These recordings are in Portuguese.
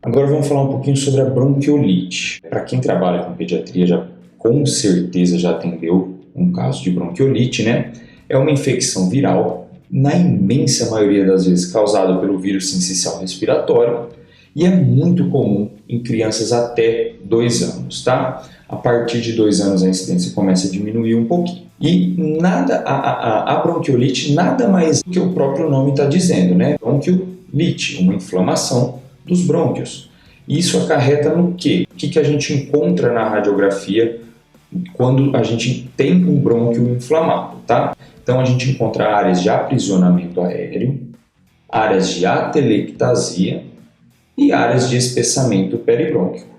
Agora vamos falar um pouquinho sobre a bronquiolite. Para quem trabalha com pediatria, já com certeza já atendeu um caso de bronquiolite, né? É uma infecção viral, na imensa maioria das vezes causada pelo vírus sincicial respiratório, e é muito comum em crianças até 2 anos, tá? A partir de 2 anos a incidência começa a diminuir um pouquinho. E a bronquiolite nada mais do que o próprio nome está dizendo, né? Bronquiolite, uma inflamação dos brônquios. Isso acarreta no quê? O que a gente encontra na radiografia quando a gente tem um brônquio inflamado, tá? Então a gente encontra áreas de aprisionamento aéreo, áreas de atelectasia e áreas de espessamento peribrônquico.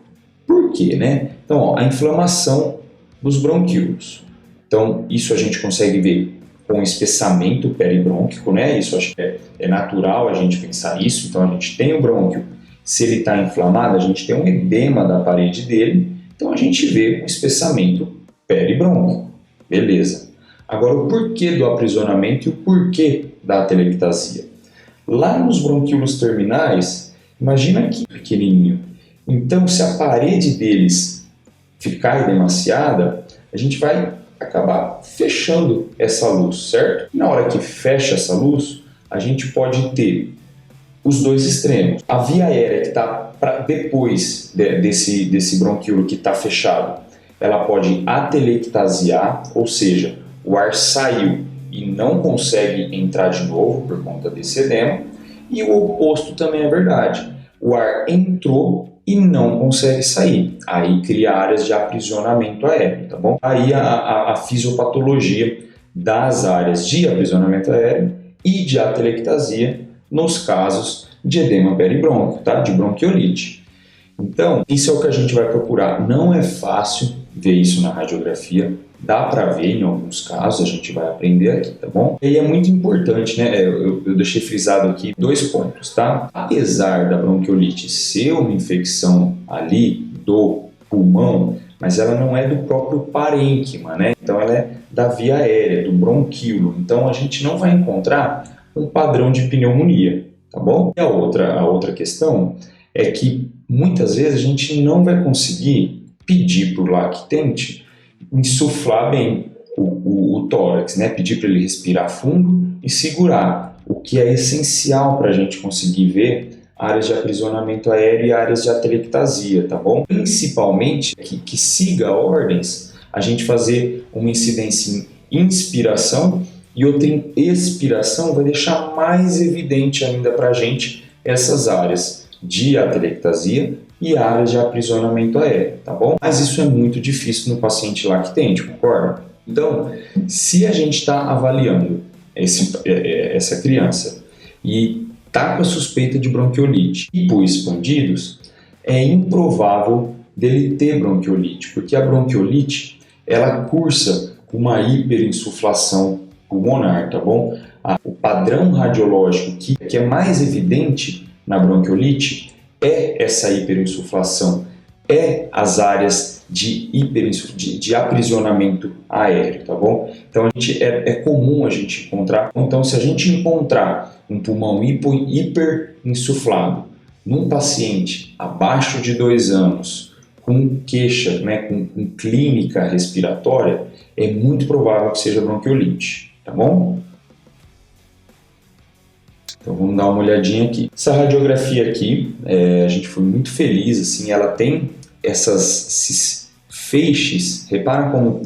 Por quê, né? Então, a inflamação dos bronquíolos. Então, isso a gente consegue ver com espessamento peribrônquico, né? Isso acho que é natural a gente pensar isso. Então, a gente tem o brônquio, se ele está inflamado, a gente tem um edema da parede dele, então a gente vê um espessamento peribrônquico. Beleza. Agora, o porquê do aprisionamento e o porquê da atelectasia. Lá nos bronquíolos terminais, imagina aqui, pequenininho. Então, se a parede deles ficar edemaciada, a gente vai acabar fechando essa luz, certo? Na hora que fecha essa luz, a gente pode ter os dois extremos. A via aérea que está depois desse bronquíolo que está fechado, ela pode atelectasiar, ou seja, o ar saiu e não consegue entrar de novo por conta desse edema, e o oposto também é verdade. O ar entrou e não consegue sair. Aí cria áreas de aprisionamento aéreo, tá bom? Aí a fisiopatologia das áreas de aprisionamento aéreo e de atelectasia nos casos de edema peribrônquico, tá? De bronquiolite. Então, isso é o que a gente vai procurar. Não é fácil ver isso na radiografia, dá para ver em alguns casos, a gente vai aprender aqui, tá bom? E é muito importante, né? Eu deixei frisado aqui 2 pontos, tá? Apesar da bronquiolite ser uma infecção ali do pulmão, mas ela não é do próprio parênquima, né? Então ela é da via aérea, do bronquíolo. Então a gente não vai encontrar um padrão de pneumonia, tá bom? E a outra questão é que muitas vezes a gente não vai conseguir pedir para o lactente insuflar bem o tórax, né? Pedir para ele respirar fundo e segurar, o que é essencial para a gente conseguir ver áreas de aprisionamento aéreo e áreas de atelectasia, tá bom? Principalmente que siga ordens, a gente fazer uma incidência em inspiração e outra em expiração vai deixar mais evidente ainda para a gente essas áreas de atelectasia e áreas de aprisionamento aéreo, tá bom? Mas isso é muito difícil no paciente lactente, concorda? Então, se a gente está avaliando essa criança e está com a suspeita de bronquiolite e hipoexpandidos, é improvável dele ter bronquiolite, porque a bronquiolite, ela cursa com uma hiperinsuflação pulmonar, tá bom? O padrão radiológico que é mais evidente na bronquiolite é essa hiperinsuflação, é as áreas de aprisionamento aéreo, tá bom? Então é comum a gente encontrar. Então, se a gente encontrar um pulmão hiperinsuflado num paciente abaixo de 2 anos, com queixa, né, com clínica respiratória, é muito provável que seja bronquiolite, tá bom? Então vamos dar uma olhadinha aqui. Essa radiografia aqui, a gente foi muito feliz, assim, ela tem esses feixes, repara como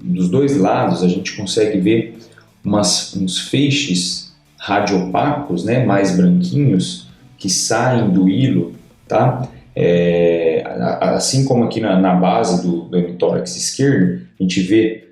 dos 2 lados a gente consegue ver uns feixes radiopacos, né, mais branquinhos, que saem do hilo, tá? Assim como aqui na base do hemitórax esquerdo, a gente vê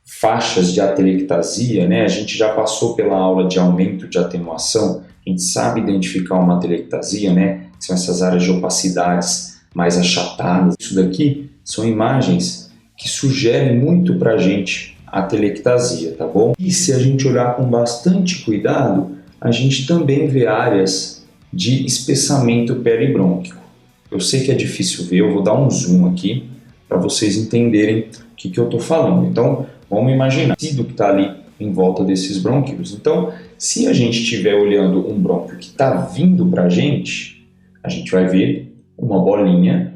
faixas de atelectasia, né? A gente já passou pela aula de aumento de atenuação, a gente sabe identificar uma atelectasia, né? São essas áreas de opacidades mais achatadas. Isso daqui são imagens que sugerem muito para a gente a atelectasia, tá bom? E se a gente olhar com bastante cuidado, a gente também vê áreas de espessamento peribrônquico. Eu sei que é difícil ver, eu vou dar um zoom aqui para vocês entenderem o que eu estou falando. Então, vamos imaginar o tecido que está ali em volta desses brônquios. Então, se a gente estiver olhando um brônquio que está vindo para a gente, A gente vai ver uma bolinha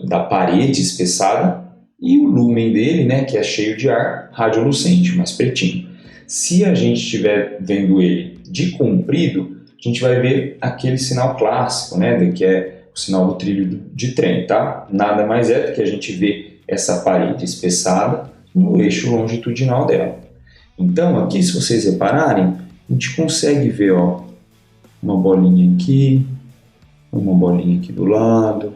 da parede espessada e o lúmen dele, né, que é cheio de ar, radiolucente, mais pretinho. Se a gente estiver vendo ele de comprido, a gente vai ver aquele sinal clássico, né, que é o sinal do trilho de trem, tá? Nada mais é do que a gente vê essa parede espessada no eixo longitudinal dela. Então, aqui, se vocês repararem, a gente consegue ver, ó, uma bolinha aqui, uma bolinha aqui do lado.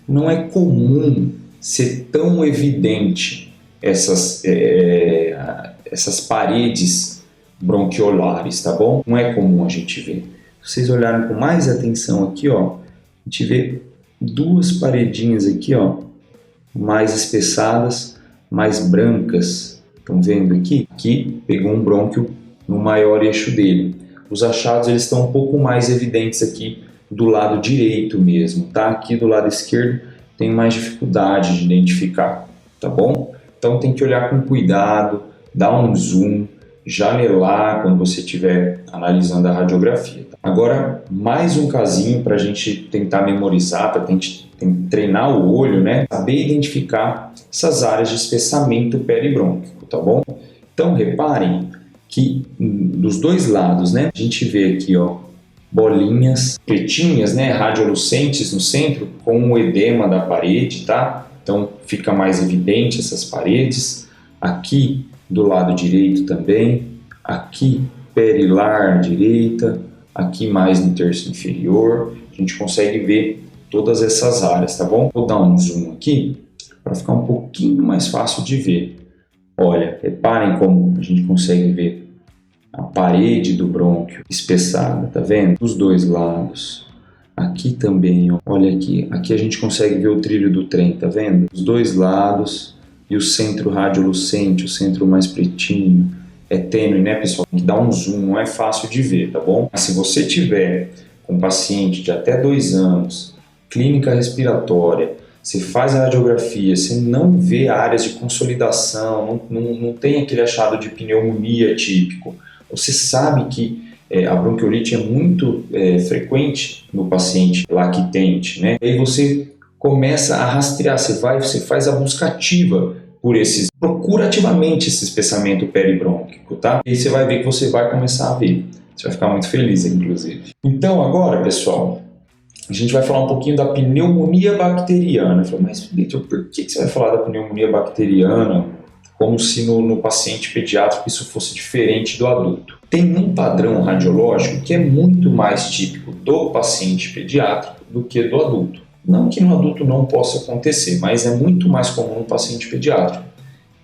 Não é comum ser tão evidente essas paredes bronquiolares, tá bom? Não é comum a gente ver. Se vocês olharem com mais atenção aqui, ó, a gente vê duas paredinhas aqui, ó, mais espessadas, mais brancas. Estão vendo aqui? Aqui pegou um brônquio no maior eixo dele. Os achados eles estão um pouco mais evidentes aqui do lado direito mesmo, tá? Aqui do lado esquerdo tem mais dificuldade de identificar, tá bom? Então tem que olhar com cuidado, dar um zoom, janelar quando você estiver analisando a radiografia. Agora, mais um casinho para a gente tentar memorizar, para treinar o olho, né? Saber identificar essas áreas de espessamento peribrônquico, tá bom? Então, reparem que dos dois lados, né? A gente vê aqui, ó, bolinhas pretinhas, né? Radiolucentes no centro, com o edema da parede, tá? Então, fica mais evidente essas paredes. Aqui, do lado direito também. Aqui, perilar direita. Aqui mais no terço inferior. A gente consegue ver todas essas áreas, tá bom? Vou dar um zoom aqui para ficar um pouquinho mais fácil de ver. Olha, reparem como a gente consegue ver a parede do brônquio espessada, tá vendo? Dos dois lados. Aqui também, ó. Olha aqui. Aqui a gente consegue ver o trilho do trem, tá vendo? Os dois lados e o centro radiolucente, o centro mais pretinho. É tênue, né, pessoal? Tem que dar um zoom, não é fácil de ver, tá bom? Mas se você tiver com um paciente de até 2 anos, clínica respiratória, você faz a radiografia, você não vê áreas de consolidação, não tem aquele achado de pneumonia típico, você sabe que a bronquiolite é muito frequente no paciente lactente, né? E aí você começa a rastrear, você faz a busca ativa procura ativamente esse espessamento peribrônquico, tá? E aí você vai ver que você vai começar a ver. Você vai ficar muito feliz, inclusive. Então agora, pessoal, a gente vai falar um pouquinho da pneumonia bacteriana. Eu falei, mas Vitor, por que você vai falar da pneumonia bacteriana como se no paciente pediátrico isso fosse diferente do adulto? Tem um padrão radiológico que é muito mais típico do paciente pediátrico do que do adulto. Não que no adulto não possa acontecer, mas é muito mais comum no paciente pediátrico,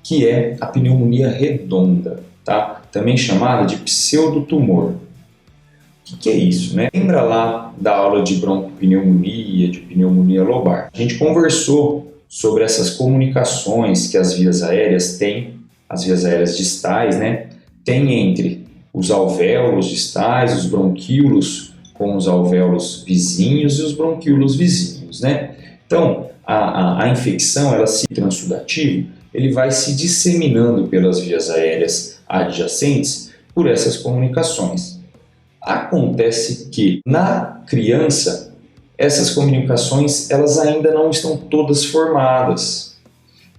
que é a pneumonia redonda, tá? Também chamada de pseudotumor. O que é isso, né? Lembra lá da aula de broncopneumonia, de pneumonia lobar? A gente conversou sobre essas comunicações que as vias aéreas têm, as vias aéreas distais, né? Tem entre os alvéolos distais, os bronquíolos com os alvéolos vizinhos e os bronquíolos vizinhos, né? Então, a infecção, ela se transudativo, ele vai se disseminando pelas vias aéreas adjacentes por essas comunicações. Acontece que, na criança, essas comunicações elas ainda não estão todas formadas.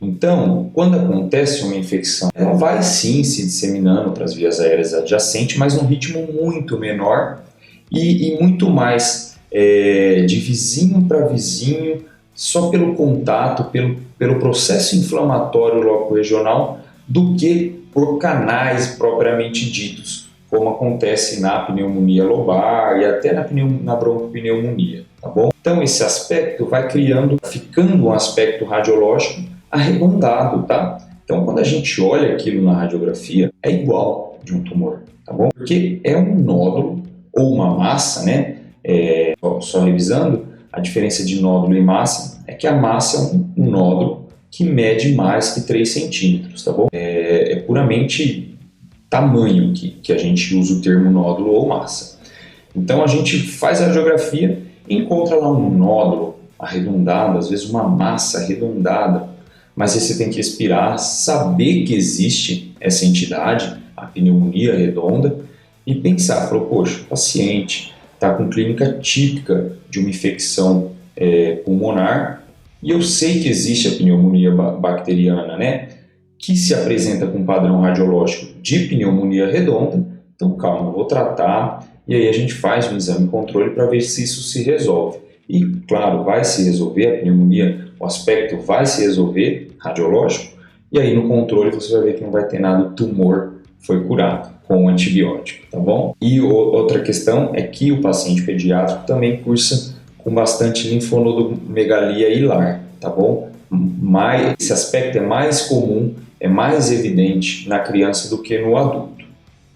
Então, quando acontece uma infecção, ela vai sim se disseminando para as vias aéreas adjacentes, mas num ritmo muito menor e muito mais de vizinho para vizinho, só pelo contato, pelo processo inflamatório loco-regional, do que por canais propriamente ditos, como acontece na pneumonia lobar e até na broncopneumonia, tá bom? Então esse aspecto vai ficando um aspecto radiológico arredondado, tá? Então quando a gente olha aquilo na radiografia, é igual de um tumor, tá bom? Porque é um nódulo ou uma massa, né? Só revisando, a diferença de nódulo e massa é que a massa é um nódulo que mede mais que 3 centímetros, tá bom? É puramente tamanho que a gente usa o termo nódulo ou massa. Então a gente faz a radiografia e encontra lá um nódulo arredondado, às vezes uma massa arredondada, mas aí você tem que respirar, saber que existe essa entidade, a pneumonia redonda, e pensar, poxa, o paciente está com clínica típica de uma infecção pulmonar, e eu sei que existe a pneumonia bacteriana, né, que se apresenta com padrão radiológico de pneumonia redonda. Então calma, eu vou tratar, e aí a gente faz um exame controle para ver se isso se resolve. E claro, vai se resolver a pneumonia, o aspecto vai se resolver radiológico, e aí no controle você vai ver que não vai ter nada, o tumor foi curado com o antibiótico, tá bom? E outra questão é que o paciente pediátrico também cursa com bastante linfonodomegalia hilar, tá bom? Esse aspecto é mais comum, é mais evidente na criança do que no adulto,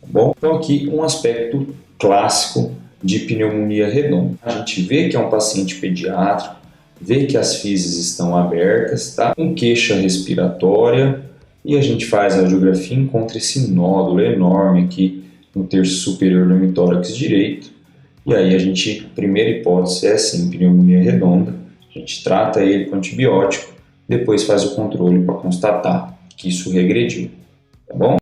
tá bom? Então aqui um aspecto clássico de pneumonia redonda. A gente vê que é um paciente pediátrico, vê que as fezes estão abertas, tá? Com queixa respiratória, e a gente faz a radiografia e encontra esse nódulo enorme aqui no terço superior do hemitórax direito. E aí a primeira hipótese é sim pneumonia redonda, a gente trata ele com antibiótico, depois faz o controle para constatar que isso regrediu, tá bom?